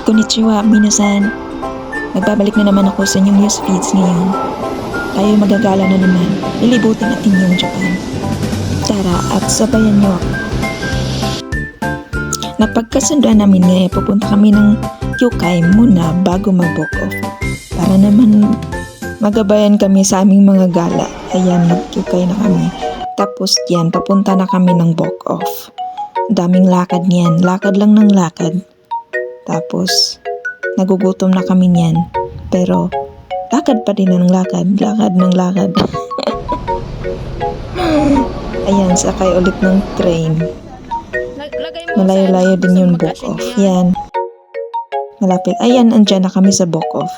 Konnichiwa, minasan. Nagbabalik na naman ako sa inyong news feeds ngayon. Tayo magagala na naman. Lilibutin natin yung Japan. Tara at sabayan niyo ako. Napagkasunduan namin ngayon, pupunta kami ng Kyukai muna bago mag-book off. Para naman magabayan kami sa aming mga gala. Ayan, nag-Kyukai na kami. Tapos yan, papunta na kami ng book off. Daming lakad niyan. Lakad lang ng lakad. Tapos, nagugutom na kami niyan. Pero, lakad pa din ng lakad. Lakad ng lakad. Ayan, sakay ulit ng train. Malayo-layo din yung book off. Yan. Malapit. Ayan, andyan na kami sa book off.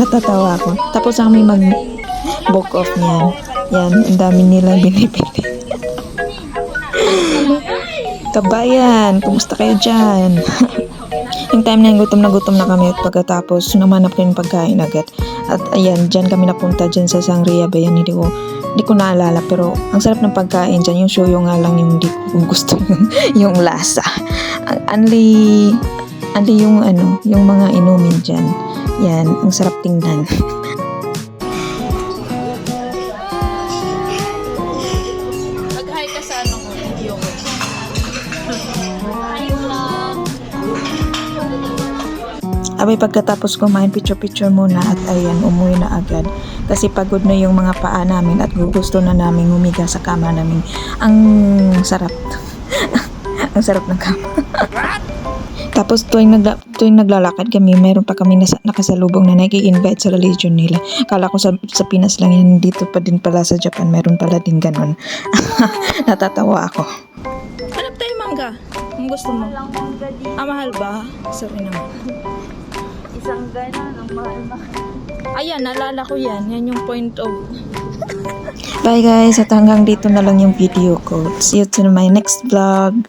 Natatawa ako. Tapos na kami mag-book off niyan. Yan, ang dami nilang binibili. Kabayan, kumusta kayo dyan? Yung time na yung gutom na kami at pagkatapos namanap ko yung pagkain agad. At ayan, dyan kami napunta dyan sa Sangria Bayan. Hindi ko naalala pero ang sarap ng pagkain dyan. Yung shoyo nga lang yung hindi ko gusto yung lasa. Anli yung yung mga inumin dyan. Yan, ang sarap tingnan. Mag-hi ka sa video ko. Abay pagkatapos kumain, picture-picture muna at ayan, umuwi na agad. Kasi pagod na yung mga paa namin at gusto na namin humiga sa kama namin. Ang sarap. Ang sarap ng kama. Tapos tuwing naglalakad kami, meron pa kami nakasalubong na nag-i-invite sa religion nila. Kala ko sa Pinas lang yan, dito pa din pala sa Japan, meron pala din ganun. Natatawa ako. Hanap tayo mangga. Ang gusto mo? Mahal ba? Sorry naman. Isang gano'n, ang mahal-mahal. Ayan, naalala ko yan. Yan yung point of... Bye guys, at hanggang dito na lang yung video ko. See you to my next vlog.